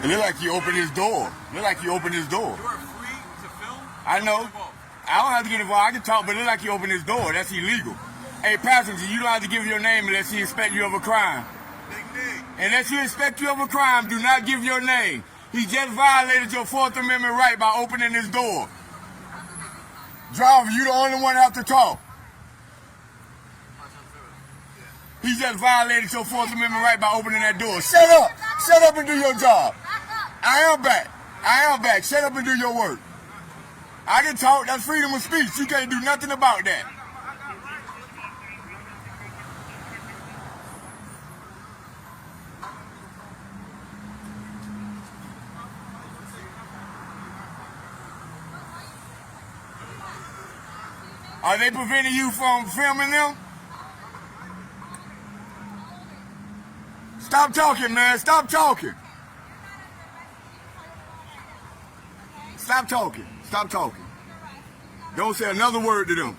It look like you opened his door. Look like you opened his door. You are free to film. I know. I don't have to get involved. I can talk, but it look like you opened his door. That's illegal. Hey, passenger, you don't have to give your name unless he suspect you of a crime. Unless you suspect you of a crime, do not give your name. He just violated your Fourth Amendment right by opening his door. Driver, you the only one that have to talk. He just violated your Fourth Amendment right by opening that door. Shut up! Shut up and do your job. I am back. I am back. Shut up and do your work. I can talk. That's freedom of speech. You can't do nothing about that. Are they preventing you from filming them? Stop talking, man. Stop talking. Stop talking. Stop talking. Don't say another word to them.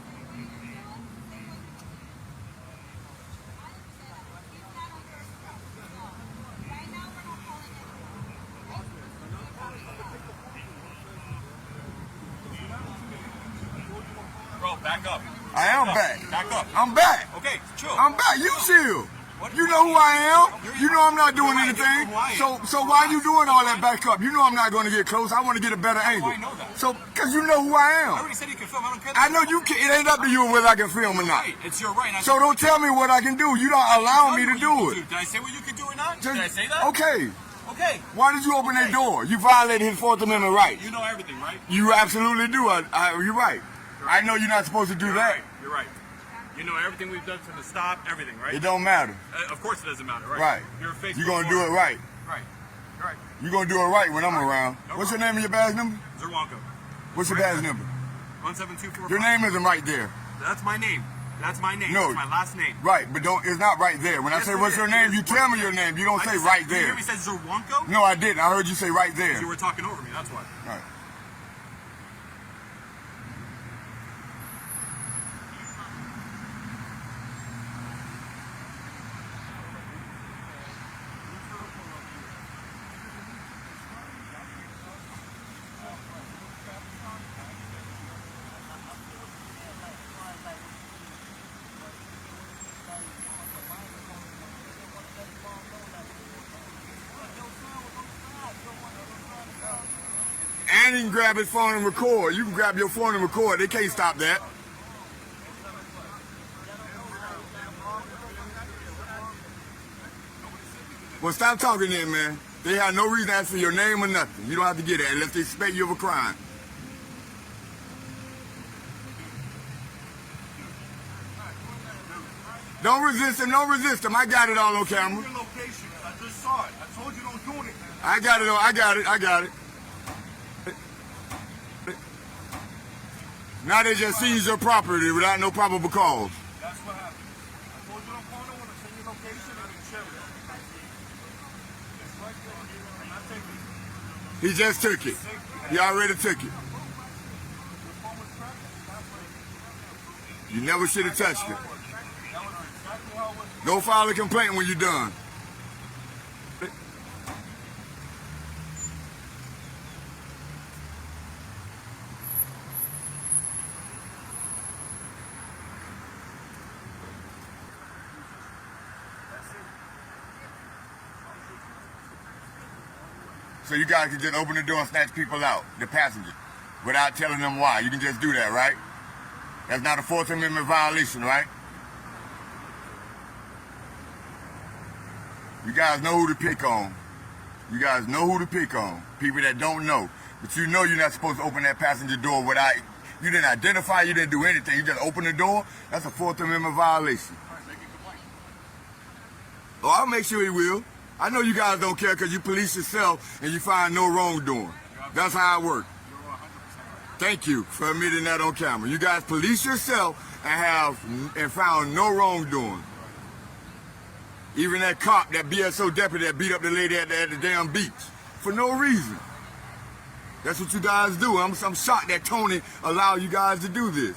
Bro, back up. I am back. Back up. I'm back. Okay, chill. I'm back. You chill. You know who I am. You know I'm not doing anything. So why are you doing all that back up? You know I'm not going to get close. I want to get a better angle. I know that. So, because you know who I am. I already said you can film. I don't care. I know you can. It ain't up to you whether I can film or not. Right. It's your right. So don't tell me what I can do. You don't allow me to do it. Did I say what you can do or not? Did I say that? Okay. Okay. Why did you open that door? You violated his Fourth Amendment right. You know everything, right? You absolutely do. You're right. I know you're not supposed to do that. Right. You're right. You know everything we've done to the stop, everything, right? It don't matter. Of course it doesn't matter, right? Right. You're a Facebook. You're going to do it right. Right. Right. You're going to do it right when I'm around. No What's your problem. name and your badge number? Zerwanko. What's your badge number? 17245. Your name isn't right there. That's my name. That's my name. No. That's my last name. Right, but it's not right there. When I say what's your name, you tell me your name. You don't say right Did you hear there. me say Zerwanko? No, I didn't. I heard you say right there. You were talking over me, that's why. All right. And he can grab his phone and record. You can grab your phone and record. They can't stop that. Well, stop talking then, man. They have no reason to ask for your name or nothing. You don't have to get it unless they suspect you of a crime. Don't resist him. Don't resist him. I got it all on camera. Your location. I just saw it. I told you don't do anything. I got it. I got it. I got it. Now they just seize your property without no probable cause. That's what happened. I told you don't call no one. I send your location and you share it. It's right there. I'm not taking it. He just took it. He already took it. You never should have touched it. Go file a complaint when you're done. So you guys can just open the door and snatch people out, the passengers, without telling them why. You can just do that, right? That's not a Fourth Amendment violation, right? You guys know who to pick on. You guys know who to pick on. People that don't know. But you know you're not supposed to open that passenger door without, you didn't identify, you didn't do anything. You just opened the door. That's a Fourth Amendment violation. Oh, I'll make sure he will. I know you guys don't care because you police yourself and you find no wrongdoing. That's how it works. Thank you for admitting that on camera. You guys police yourself and found no wrongdoing. Even that cop, that BSO deputy that beat up the lady at the damn beach for no reason. That's what you guys do. I'm shocked that Tony allowed you guys to do this.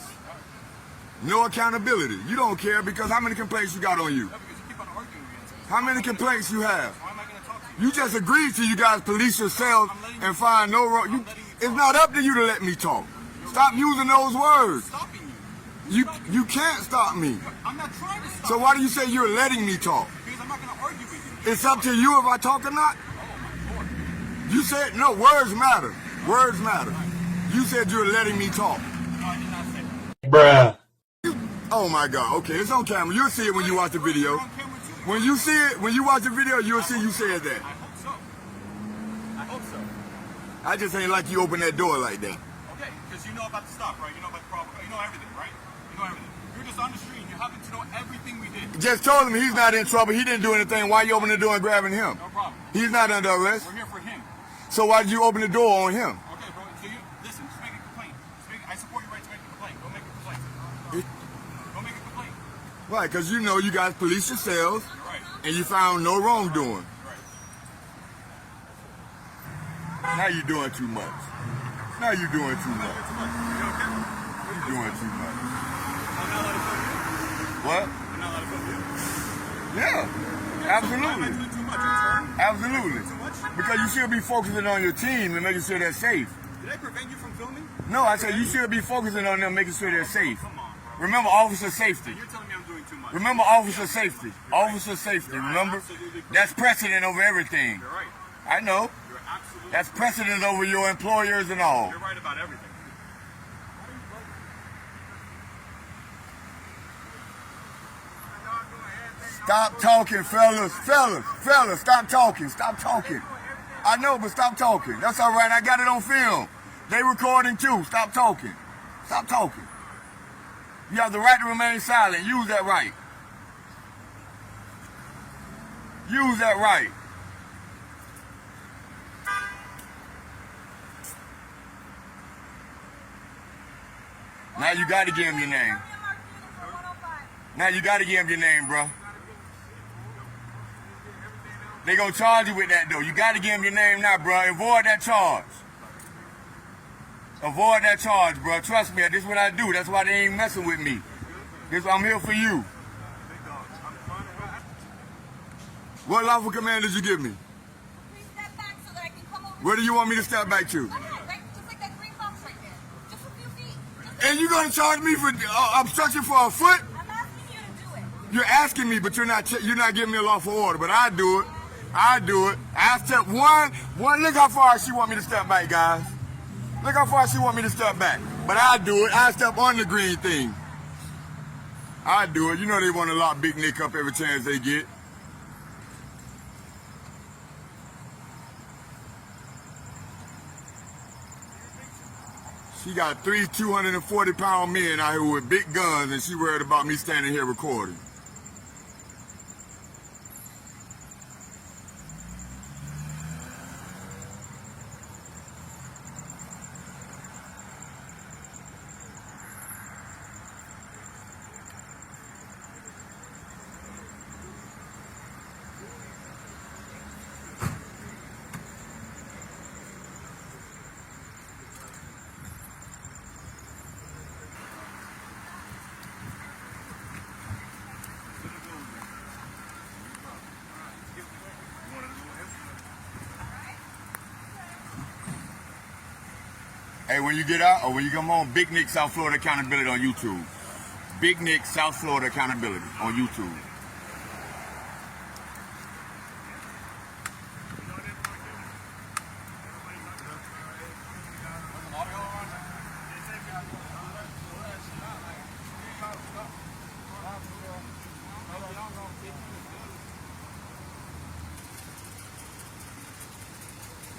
No accountability. You don't care because how many complaints you got on you? No, because you keep on arguing against me. How many complaints you have? Why am I going to talk to You just agreed to you guys police yourselves and find no wrong. It's not up to you to let me talk. Stop using those words. Stopping you. You can't stop me. I'm not trying to stop So why do you say you're letting me talk? because I'm not going to argue with you. It's up to you if I talk or not. You said, no, words matter. Words matter. You said you're letting me talk. No, I did not say that. Bruh. Oh my God. Okay, it's on camera. You'll see it when you watch the video. On camera too. When you see it, when you watch the video, you'll see you said that. I hope so. I hope so. I just ain't like you open that door like that. Okay, because you know about the stop, right? You know about the problem. You know everything, right? You know everything. You're just on the street and you happen to know everything we did. Just told him he's not in trouble. He didn't do anything. Why you open the door and grabbing him? No problem. He's not under arrest. We're here for him. So why did you open the door on him? Okay, bro. So you listen. Just make a complaint. I support your right to make a complaint. Go make a complaint. Go make a complaint. Right, because you know you guys police yourselves You're right. and you found no wrongdoing. You're right. Now you're doing too much. Now you're doing too much. Too much. You okay? You're doing too much. I'm not allowed to film you. What? I'm not allowed to film you. Yeah, Why am I absolutely. doing too much? Intern? Absolutely. Too much? Because you should be focusing on your team and making sure they're safe. Did I prevent you from filming? No, I said you should be focusing on them making sure they're safe. Come on, bro. Remember officer safety. You're telling me I'm doing too much. Remember officer safety. Officer safety, remember? That's precedent over everything. You're right. I know. You're absolutely That's precedent over your employers and all. You're right about everything. Stop talking, fellas. Fellas, stop talking. Stop talking. I know, but stop talking. That's all right. I got it on film. They recording too. Stop talking. Stop talking. You have the right to remain silent. Use that right. Use that right. Now you got to give him your name. Now you got to give him your name, bro. They gonna charge you with that though. You got to give him your name now, bro. Avoid that charge. Avoid that charge, bro. Trust me, this is what I do. That's why they ain't messing with me. I'm here for you. What lawful command did you give me? Please step back so that I can come over. Where do you want me to step back to? Go ahead, right? Just like that green box right there. Just a few feet. And you gonna charge me for obstruction for a foot? I'm asking you to do it. You're asking me, but you're not giving me a lawful order. But I do it. I do it. I step one. Look how far she want me to step back, guys. Look how far she want me to step back. But I do it. I step on the green thing. I do it. You know they want to lock Big Nick up every chance they get. She got 3 240-pound men out here with big guns, and she worried about me standing here recording. Hey, when you get out or when you come home, Big Nick South Florida Accountability on YouTube. Big Nick South Florida Accountability on YouTube.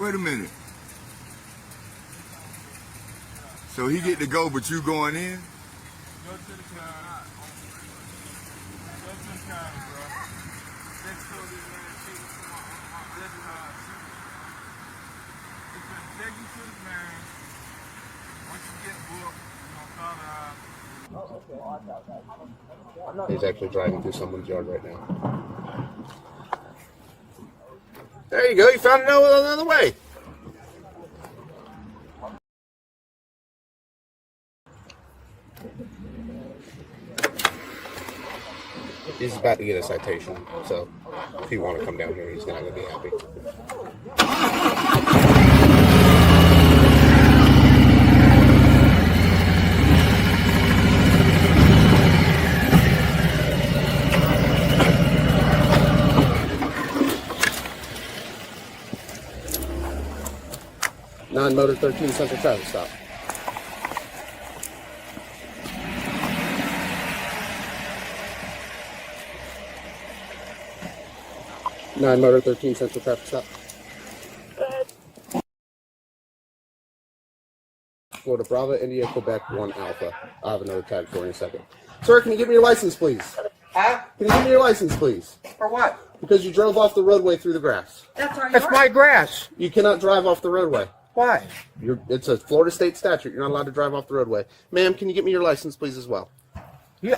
Wait a minute. So he get to go, but you going in? Go to the car. Go to the car, bro. Let's go to this man. Let's take you to the man. Once you get booked, you're gonna call the He's actually driving through someone's yard right now. There you go. You found another way. He's about to get a citation, so if you want to come down here, he's not going to be happy. Non-motor 13 Central traffic stop. Non-motor 13 Central traffic stop. Florida Bravo, India, Quebec 1 Alpha. I have another tag for you in a second. Sir, can you give me your license, please? Huh? Can you give me your license, please? For what? Because you drove off the roadway through the grass. That's our That's my grass. You cannot drive off the roadway. Why? It's a Florida state statute. You're not allowed to drive off the roadway. Ma'am, can you get me your license, please, as well?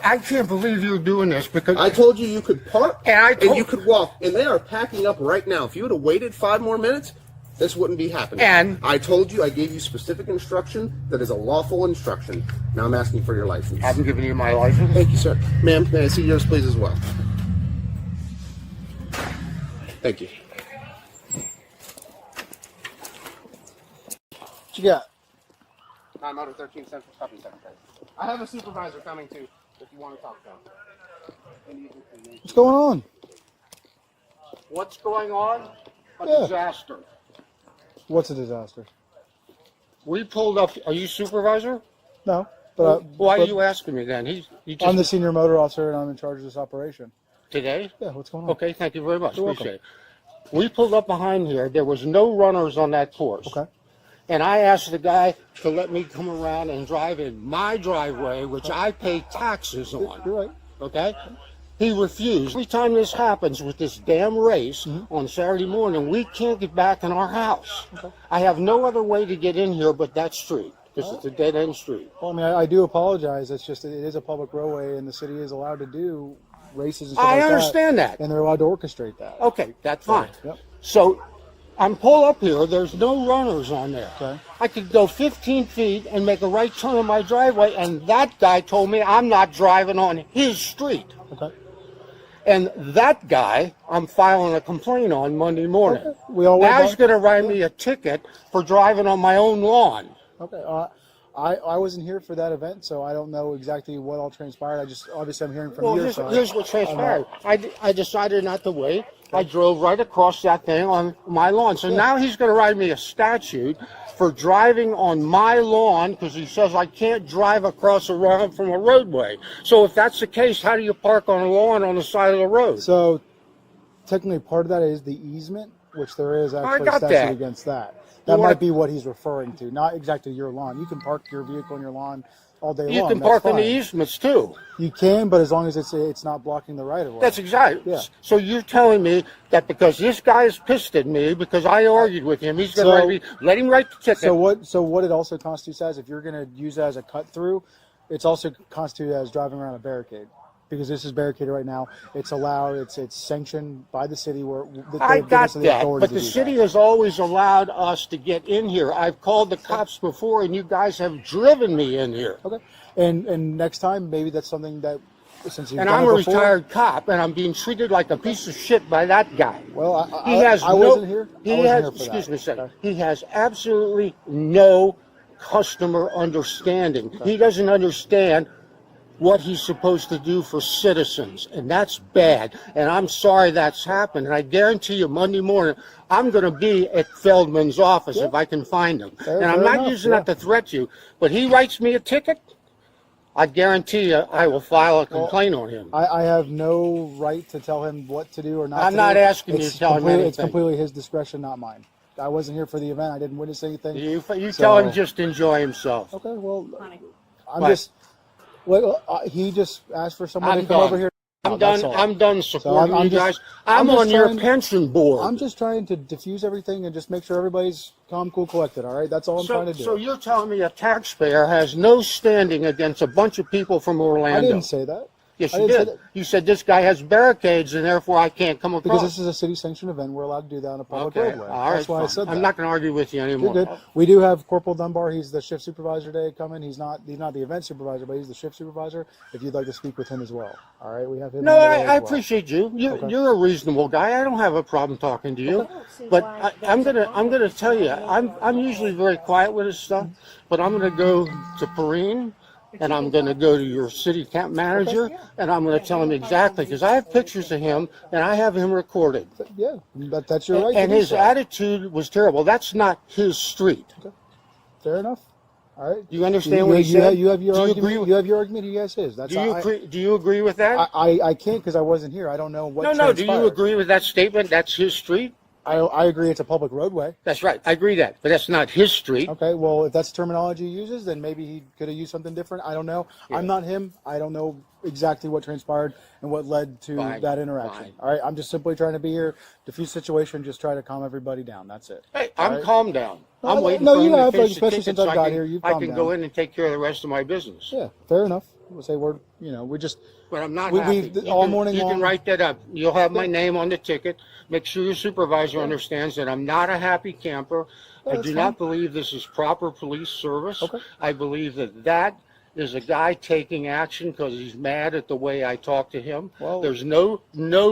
I can't believe you're doing this because I told you you could park And and you could walk, and they are packing up right now. If you would have waited 5 more minutes, this wouldn't be happening. And I told you, I gave you specific instruction that is a lawful instruction. Now I'm asking for your license. I haven't given you my license. Thank you, sir. Ma'am, may I see yours, please, as well? Thank you. What you got? I'm out of 13 Central Shopping Secretary. I have a supervisor coming too, if you want to talk to him. What's going on? What's going on? A Yeah. disaster. What's a disaster? We pulled up. Are you supervisor? No, but Why but are you asking me then? He just I'm the senior motor officer and I'm in charge of this operation. today. Yeah, what's going on? Okay, thank you very much. You're Appreciate it. We pulled up behind here. There was no runners on that course. Okay. And I asked the guy to let me come around and drive in my driveway, which I pay taxes on. You're right. Okay? He refused. Every time this happens with this damn race on Saturday morning, we can't get back in our house. Okay. I have no other way to get in here but that street, because it's a dead-end street. Well, I mean, I do apologize. It's just it is a public roadway and the city is allowed to do races and stuff I like understand that. and they're allowed to orchestrate that. Okay, that's fine. Yep. So I'm pulled up here. There's no runners on there. Okay. I could go 15 feet and make a right turn on my driveway, and that guy told me I'm not driving on his street. Okay. And that guy, I'm filing a complaint on Monday morning. Okay. We all Now went he's going to write me a ticket for driving on my own lawn. Okay. I wasn't here for that event, so I don't know exactly what all transpired. I just obviously I'm hearing from Well, your side. here's what transpired. I decided not to wait. I drove right across that thing on my lawn. So now he's going to write me a statute for driving on my lawn because he says I can't drive across from a roadway. So if that's the case, how do you park on a lawn on the side of the road? So technically, part of that is the easement, which there is actually a got statute that. against that. That You might wanna- be what he's referring to, not exactly your lawn. You can park your vehicle on your lawn all day You long. can That's park on the fine. easements too. You can, but as long as it's not blocking the right of way. That's exactly. Yeah. So you're telling me that because this guy is pissed at me because I argued with him, he's going to So- write me, let him write the ticket. So what it also constitutes as, if you're going to use it as a cut through, it's also constituted as driving around a barricade. Because this is barricaded right now, it's allowed. It's sanctioned by the city. Where I got that, but the city has always allowed us to get in here. I've called the cops before, and you guys have driven me in here. Okay, and next time maybe that's something that since you've And done I'm it a before, retired cop, and I'm being treated like a piece of shit by that guy. Well, I wasn't here. He I wasn't has. here for Excuse that. me a second. Okay. He has absolutely no customer understanding. Okay. He doesn't understand what he's supposed to do for citizens, and that's bad. And I'm sorry that's happened. And I guarantee you, Monday morning, I'm going to be at Feldman's office if I can find him. Fair and I'm not enough, using that to threat you, but he writes me a ticket. I guarantee you, I will file a complaint on him. I have no right to tell him what to do or not. I'm to not do. asking you to tell him anything. It's completely his discretion, not mine. I wasn't here for the event. I didn't witness anything. You So- tell him just enjoy himself. Okay, well, I'm What? just. Well, he just asked for someone I'm to come done. over here. I'm That's done. all. I'm done supporting I'm you just- guys. I'm I'm just on your trying- pension board. I'm just trying to diffuse everything and just make sure everybody's calm, cool, collected. All right, that's all I'm trying to do. So you're telling me a taxpayer has no standing against a bunch of people from Orlando? I didn't say that. Yes, I you didn't say did. that. You said this guy has barricades and therefore I can't come across. Because this is a city-sanctioned event, we're allowed to do that on a public Okay, roadway. all right, That's why I fine. said that. I'm not going to argue with you anymore. You're good. We do have Corporal Dunbar. He's the shift supervisor today coming. He's not the event supervisor, but he's the shift supervisor. If you'd like to speak with him as well. All right, we have him. No, on the way I as well. appreciate you. Okay. You're a reasonable guy. I don't have a problem talking to you. But I'm gonna tell you, I'm usually very quiet with this stuff. But I'm gonna go to Perrine, and I'm gonna go to your city camp manager, and I'm gonna tell him exactly because I have pictures of him and I have him recorded. Yeah, but that's your right. And to do his so. attitude was terrible. That's not his street. Fair enough. All right. Do you understand what he said? You have your Do you argument. agree? You have your argument. He has his. That's Do you agree with that? I can't because I wasn't here. I don't know what. No. Do transpired. you agree with that statement? That's his street. I agree. It's a public roadway. That's right. I agree that, but that's not his street. Okay. Well, if that's the terminology he uses, then maybe he could have used something different. I don't know. Yeah. I'm not him. I don't know exactly what transpired and what led to Fine, that interaction. fine. All right. I'm just simply trying to be here, diffuse situation, just try to calm everybody down. That's it. Hey, All I'm right? calm down. No, I'm waiting no, for you him to have, finish especially the ticket since so I've I got can, here, you've I calmed can go down. in and take care of the rest of my business. Yeah. Fair enough. We'll say we just. But I'm not We- happy. we've- all morning you long- can write that up. You'll have my name on the ticket. Make sure your supervisor understands that I'm not a happy camper. I that's do fine. not believe this is proper police service. Okay. I believe that is a guy taking action because he's mad at the way I talk to him. Well- There's no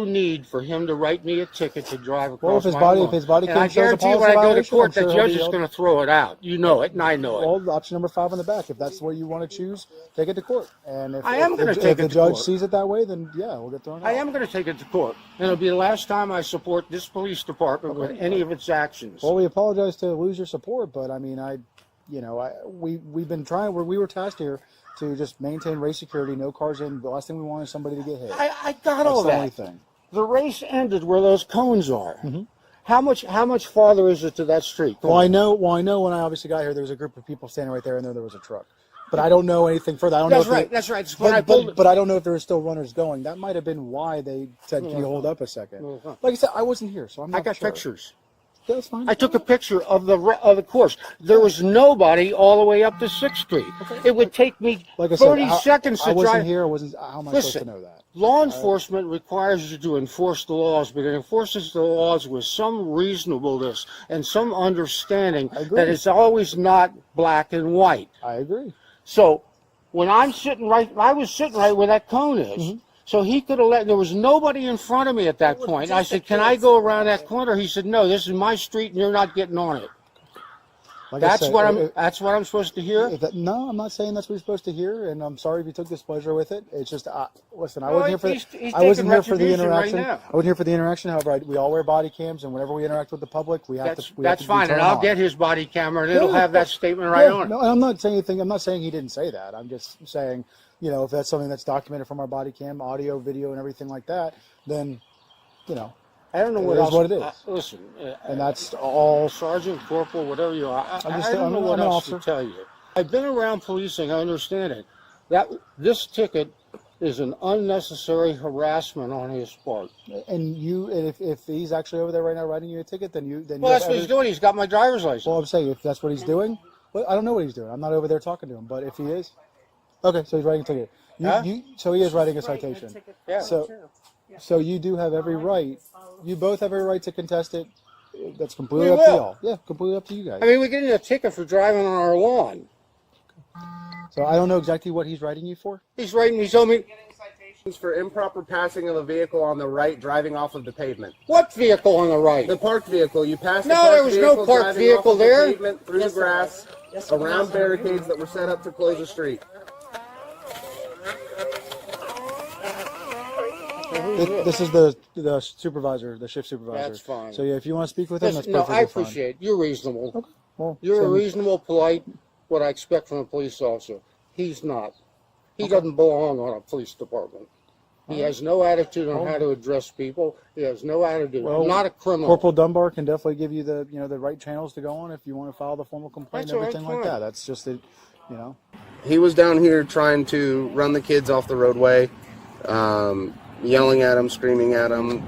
need for him to write me a ticket to drive across Well, if his my body- lawn. if his body and I cam shows a guarantee when policy I go to violation, court, I'm sure the he'll judge be is able- going to throw it out. You know it, and I know it. Well, option number 5 on the back. If that's what you want to choose, take it to court. And if, I am if gonna the- take if it the to judge court. sees it that way, then yeah, we'll get thrown out. I am going to take it to court, and it'll be the last time I support this police department with any of its actions. Well, we apologize to lose your support, but I mean, we've been trying. We were tasked here to just maintain race security, no cars in. The last thing we want is somebody to get hit. I got all That's the only that. thing. The race ended where those cones are. Mm-hmm. How much farther is it to that street? Come Well, on. I know when I obviously got here, there was a group of people standing right there, and there was a truck. But I don't know anything further. I don't That's know. right. That's right. It's when I But, pulled but, but I don't know if there were still runners going. That might have been why they said, "Can you hold up a second?" Mhm. Like I said, I wasn't here, so I'm not I got sure. pictures. Yeah, that's fine. I took a picture of the course. There was nobody all the way up to 6th Street. It would take me Like I 30 said, seconds to I wasn't drive. here. I wasn't. How am I Listen, supposed to know that? Law enforcement requires you to enforce the laws, but it enforces the laws with some reasonableness and some understanding I agree. that it's always not black and white. I agree. So when I was sitting right where that cone is. Mm-hmm. So he could have let, there was nobody in front of me at that point. I said, can I go around that corner? He said, no, this is my street and you're not getting on it. Like I That's said, that's what I'm supposed to hear? no, I'm not saying that's what you're supposed to hear, and I'm sorry if you took displeasure with it. It's just, listen, I Well, wasn't here for he's I wasn't taking here for the retribution right interaction. now. I wasn't here for the interaction. However, we all wear body cams, and whenever we interact with the public, we have That's to. We have that's to fine, turn and I'll on. get his body camera and it'll Yeah. have that statement right Yeah, on it. no, and I'm not saying anything. I'm not saying he didn't say that. I'm just saying, if that's something that's documented from our body cam, audio, video, and everything like that, then, I don't know It what is else. what it is. Listen, and that's all. sergeant, corporal, whatever you are, I I'm don't know what an else officer. to tell you. I've been around policing, I understand it. This ticket is an unnecessary harassment on his part. And if he's actually over there right now writing you a ticket, then you Well, that's what he's doing. He's got my driver's license. Well, I'm saying if that's what he's doing, well, I don't know what he's doing. I'm not over there talking to him, but if he is, okay, so he's writing a ticket. So he is writing a citation. Yeah. So you do have every right. You both have every right to contest it. That's completely We up to will. y'all. Yeah, completely up to you guys. I mean, we're getting a ticket for driving on our lawn. So I don't know exactly what he's writing you for. He told me, Citations for improper passing of a vehicle on the right driving off of the pavement. what vehicle on the right? The parked vehicle. You passed the No, parked there was no vehicle parked driving vehicle off of there. the pavement, through the grass, around barricades that were set up to close the street. This is the supervisor, the shift supervisor. That's fine. So yeah, if you want to speak with him, that's Listen, no, perfectly I fine. appreciate it. You're reasonable. Okay. Well, You're a same- reasonable, polite, what I expect from a police officer. He's not. He doesn't belong on a police department. He has no attitude on how to address people. He has no attitude. Well, Not a criminal. Corporal Dunbar can definitely give you the the right channels to go on if you want to file the formal complaint That's and all right, everything like fine. that. That's just it. He was down here trying to run the kids off the roadway, yelling at them, screaming at them.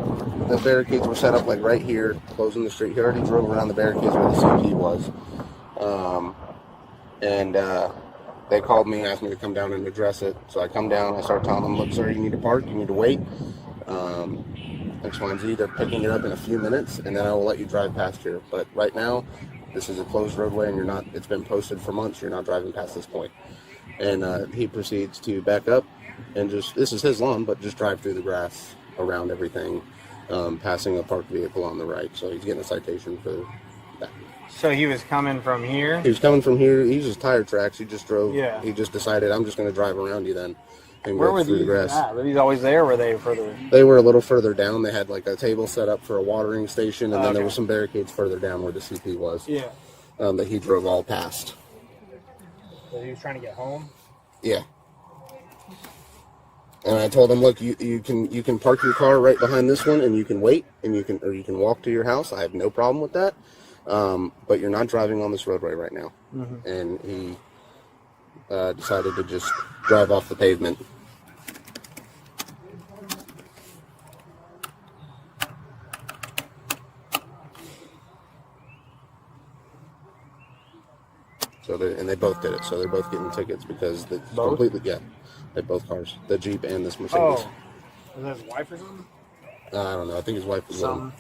The barricades were set up like right here, closing the street. He already drove around the barricades where the CP was. They called me, asked me to come down and address it. So I come down, I start telling them, look, sir, you need to park, you need to wait. X, Y, and Z, they're picking it up in a few minutes, and then I will let you drive past here. But right now, this is a closed roadway, and you're not, it's been posted for months, you're not driving past this point. And he proceeds to back up and just, this is his lawn, but just drive through the grass around everything, passing a parked vehicle on the right. So he's getting a citation for that. So he was coming from here? He was coming from here. He uses tire tracks. He just drove. Yeah. He just decided, I'm just going to drive around you then and Where go were through the these grass. at? Were these always there, or were they further? They were a little further down. They had like a table set up for a watering station, and then there Okay. were some barricades further down where the CP was. Yeah. That he drove all past. So he was trying to get home? Yeah. And I told him, look, you can park your car right behind this one, and you can wait, and you can walk to your house. I have no problem with that. But you're not driving on this roadway right now. Mm-hmm. And he decided to just drive off the pavement. So they both did it. So they're both getting tickets because they completely, yeah, they both cars, the Jeep and this Mercedes. Oh, was that his wife or something? I don't know. I think his wife was with him.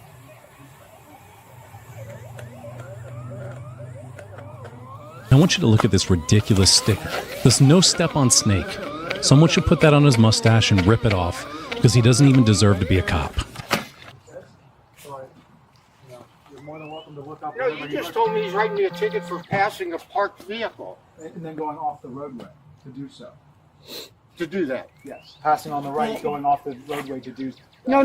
I want you to look at this ridiculous sticker. This no step on snake. Someone should put that on his mustache and rip it off, because he doesn't even deserve to be a cop. You're more than welcome to look up. No, you just told me he's writing me a ticket for passing a parked vehicle. And then going off the roadway to do so. To do that. Yes. Passing on the right, going off the roadway to do. No.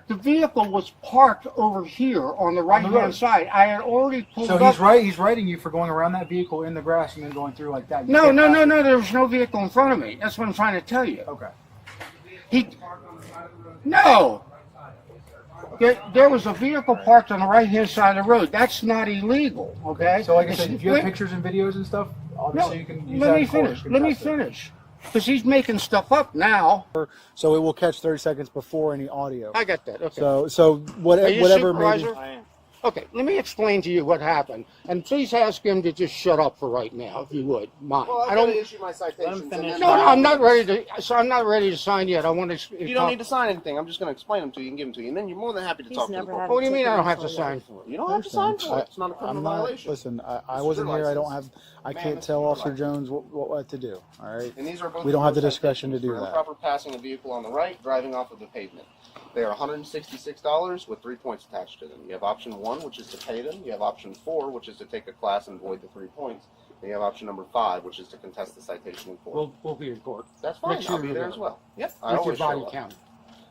The vehicle was parked over here on the right-hand side. I had already pulled So up. he's writing you for going around that vehicle in the grass and then going through like that. You No. can't pass it. There was no vehicle in front of me. That's what I'm trying to tell you. Okay. No. There was a vehicle parked on the right-hand side of the road. That's not illegal, okay? So like I said, if you have pictures and videos and stuff, obviously you can use that. Let me finish. Because he's making stuff up now. So it will catch 30 seconds before any audio. I got that. Okay. So Are you whatever supervisor? maybe. Okay, let me explain to you what happened, and please ask him to just shut up for right now, if you would mind. Well, I don't issue my citations. No, I'm not ready to. So I'm not ready to sign yet. I want to. You don't need to sign anything. I'm just going to explain them to you and give them to you, and then you're more than happy to talk to them. What do you mean I don't have to sign for it? You don't have to sign for it. It's not a criminal violation. Listen, I wasn't here. I can't tell Officer Jones what to do. All right. And these are both we don't have the discretion to do for that. improper passing a vehicle on the right, driving off of the pavement. They are $166 with 3 points attached to them. You have option 1, which is to pay them. You have option 4, which is to take a class and void the 3 points. And you have option number 5, which is to contest the citation in court. We'll be in court. That's fine. Make sure I'll be you're there there. as well. Yep. I With your always body show up. count.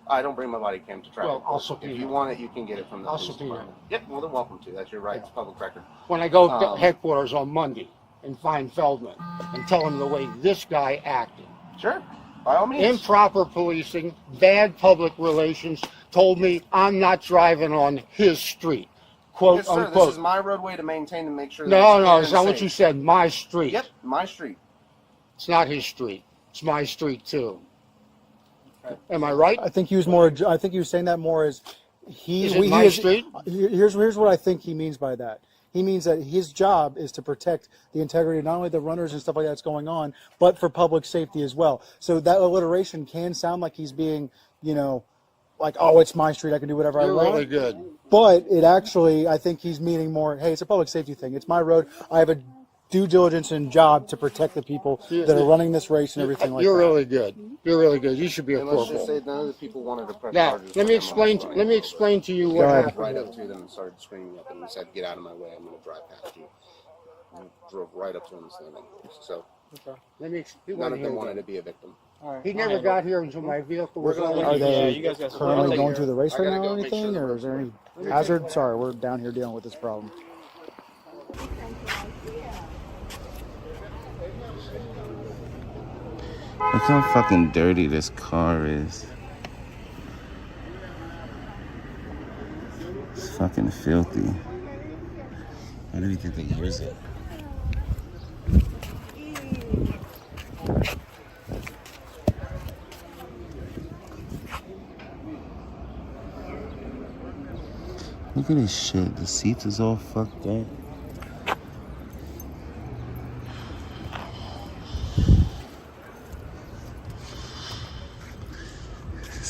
I don't bring my body cam to traffic. Well, I'll court. subpoena If you it. want it, you can get it from the I'll police subpoena department. Yep, more than welcome to. That's your right. It's public record. When I go to headquarters on Monday and find Feldman and tell him the way this guy acted. Sure. By all means. Improper policing, bad public relations, told me I'm not driving on his street. Quote Yes, sir. unquote. This is my roadway to maintain and make sure that No, it's it's not clear what and you safe. said. My street. Yep, my street. It's not his street. It's my street too. Am I right? I think he was more. I think he was saying that more as he. Is it my street? Here's what I think he means by that. He means that his job is to protect the integrity of not only the runners and stuff like that's going on, but for public safety as well. So that alliteration can sound like he's being, like, oh, it's my street, I can do whatever I You're want. really good. But it actually, I think he's meaning more, hey, it's a public safety thing. It's my road. I have a due diligence and job to protect the people that are running this race and everything like You're that. really good. You're really good. You should be a And let's just corporal. say none of the people wanted to press Now, charges. let me with them on explain. the Let me explain to you what Go ahead. happened. right up to them and started screaming at them and said, "Get out of my way! I'm going to drive past you." And drove right up to him standing. So Let me. none of them wanted to be a victim. He never got here until my vehicle was We're gonna already. Are they you guys got some- currently going through the race I right gotta now go or make sure anything, the or is there any hazard? Sorry, we're down here dealing with this problem. Look how fucking dirty this car is. It's fucking filthy. I don't even think they use it. Look at this shit. The seats is all fucked up.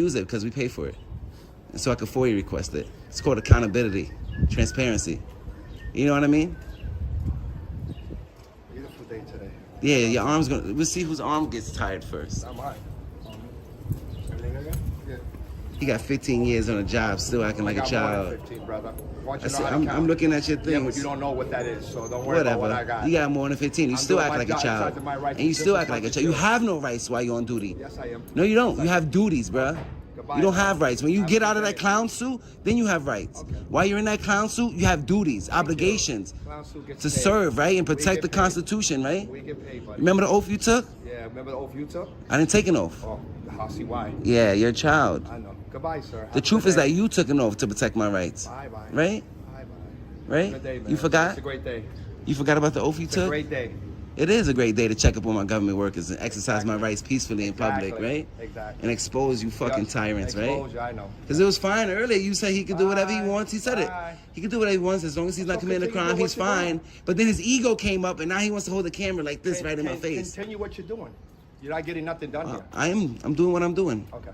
use it because we pay for it. And so I could FOIA request it. It's called accountability, transparency. You know what I mean? Beautiful day today. Yeah, your arm's gonna. We'll see whose arm gets tired first. Not mine. Everything okay? Yeah. He got 15 years on a job, still acting like a child. 15, brother. I said, I'm looking at your things. Yeah, but you don't know what that is, so don't worry about what I got. You got more than 15. You I'm still doing act my like a job. child. Exercising my rights And you just still as act like a much child. as You you. have no rights while you're on duty. Yes, I am. No, you don't. You have duties, bruh. Goodbye. You don't have rights. When you Have a get good out of that day. clown suit, then you have rights. Okay. While you're in that clown suit, you have duties, obligations Clown suit gets to paid. serve, right? And We protect get the paid. Constitution, right? We get paid, buddy. Remember the oath you took? Yeah, remember the oath you took? I didn't take an oath. Oh, I see why. Yeah, you're a child. I know. Goodbye, sir. The truth is that you took an oath to protect my rights. Bye-bye. Right? Bye-bye. Right? Good day, man. You forgot? It's a great day. You forgot about the oath you It's a took? great day. It is a great day to check up on my government workers and exercise my rights peacefully in public, Exactly. right? Exactly. And expose you fucking Yes, tyrants, right? exposure, I know. Because it was fine earlier. You said he could do whatever he Bye. wants. He said it. Bye. He could do whatever he wants as long as he's not So committing a continue crime. doing He's what you're fine. doing. But then his ego came up, and now he wants to hold the camera like this right in my face. Continue what you're doing. You're not getting nothing done here. I'm doing what I'm doing. Okay.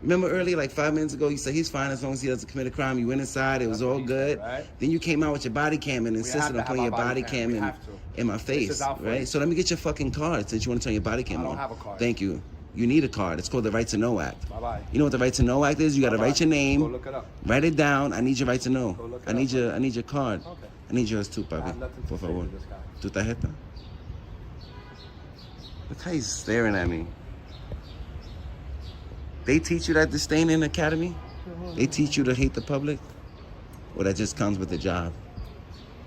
Remember earlier, like 5 minutes ago, you said he's fine as long as he doesn't commit a crime. You went inside, it was all good. right? Then you came out with your body cam and insisted have to on have putting our your body body cam. cam We in, have to. in my This face, is our right? place. So let me get your fucking card since you want to turn your body cam I don't on. have a card. Thank you. You need a card. It's called the Right to Know Act. Bye-bye. You know what the Right to Know Act is? You got to Bye-bye. write your name, Go look it up. write it down. I need your right to know. Go look it I up. need your card. Okay. I need yours too, papi. have nothing to Por say favor. to this guy. Tu tarjeta. Look how he's staring at me. They teach you that disdain in the academy? They teach you to hate the public? Or that just comes with the job?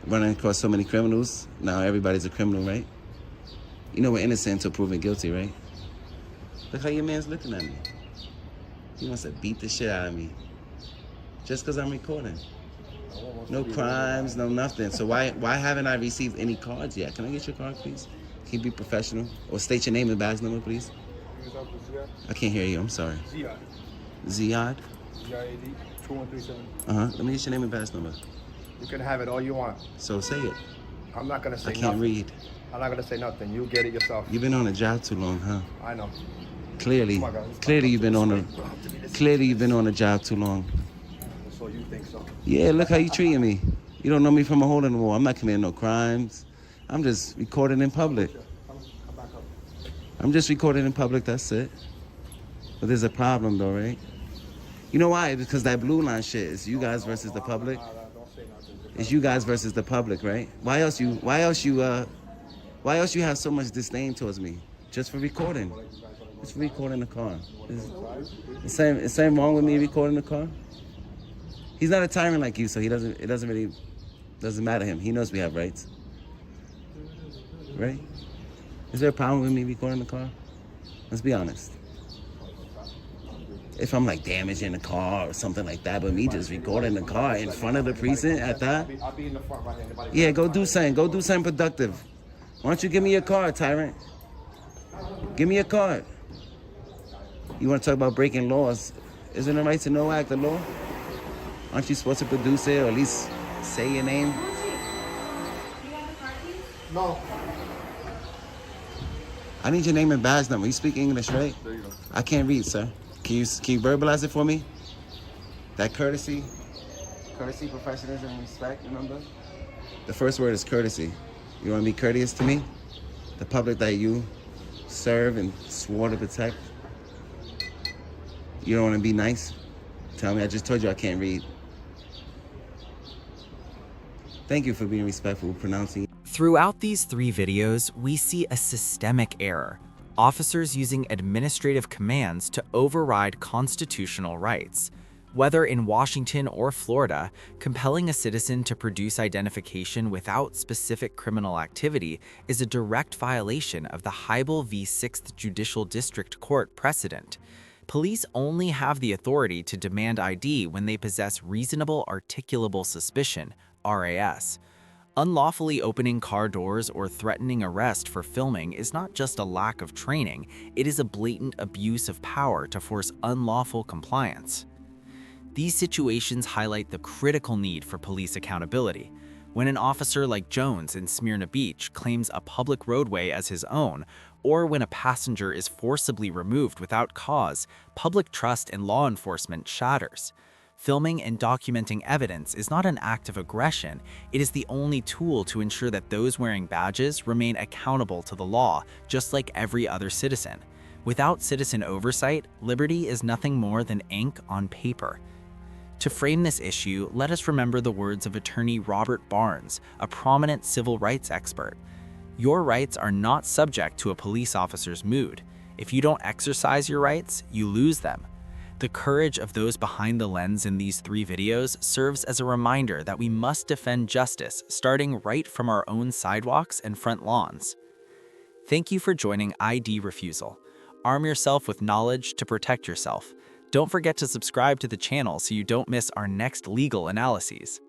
Running across so many criminals, now everybody's a criminal, right? You know we're innocent until proven guilty, right? Look how your man's looking at me. He wants to beat the shit out of me. Just because I'm recording. No crimes, no nothing. So why haven't I received any cards yet? Can I get your card, please? Can you be professional? Or state your name and badge number, please? I can't hear you, I'm sorry. Ziad. Ziad? Z-I-A-D 2137. Let me get your name and badge number. You can have it all you want. So say it. I'm not gonna say I can't nothing. read. I'm not gonna say nothing. You get it yourself. You've been on a job too long, huh? I know. Clearly. Oh my God. Clearly you've been on a job too long. So you think so? Yeah, look how you treating me. You don't know me from a hole in the wall. I'm not committing no crimes. I'm just recording in public. Come back up. I'm just recording in public, that's it. But there's a problem though, right? You know why? Because that blue line shit is you guys versus the public. Don't say nothing. It's you guys versus the public, right? Why else you have so much disdain towards me? Just for recording. Just for recording the car. Is same wrong with me recording the car? He's not a tyrant like you, so it doesn't matter to him. He knows we have rights. Right? Is there a problem with me recording the car? Let's be honest. If I'm like damaging the car or something like that, but me just recording the car in front of the precinct at that? I'll be in the front right here. Anybody- Yeah, go do something. Go do something productive. Why don't you give me your card, tyrant? Give me your card. You want to talk about breaking laws? Isn't the Right to Know Act a law? Aren't you supposed to produce it or at least say your name? No. I need your name and badge number. You speak English, right? There you go. I can't read, sir. Can you verbalize it for me? That courtesy, professionalism, and respect, remember? The first word is courtesy. You want to be courteous to me? The public that you serve and swore to protect? You don't want to be nice? Tell me, I just told you I can't read. Thank you for being respectful, pronouncing. Throughout these 3 videos, we see a systemic error. Officers using administrative commands to override constitutional rights. Whether in Washington or Florida, compelling a citizen to produce identification without specific criminal activity is a direct violation of the Hybel v. 6th Judicial District Court precedent. Police only have the authority to demand ID when they possess reasonable articulable suspicion, RAS. Unlawfully opening car doors or threatening arrest for filming is not just a lack of training, it is a blatant abuse of power to force unlawful compliance. These situations highlight the critical need for police accountability. When an officer like Jones in Smyrna Beach claims a public roadway as his own, or when a passenger is forcibly removed without cause, public trust in law enforcement shatters. Filming and documenting evidence is not an act of aggression, it is the only tool to ensure that those wearing badges remain accountable to the law, just like every other citizen. Without citizen oversight, liberty is nothing more than ink on paper. To frame this issue, let us remember the words of attorney Robert Barnes, a prominent civil rights expert. Your rights are not subject to a police officer's mood. If you don't exercise your rights, you lose them. The courage of those behind the lens in these 3 videos serves as a reminder that we must defend justice, starting right from our own sidewalks and front lawns. Thank you for joining ID Refusal. Arm yourself with knowledge to protect yourself. Don't forget to subscribe to the channel so you don't miss our next legal analyses.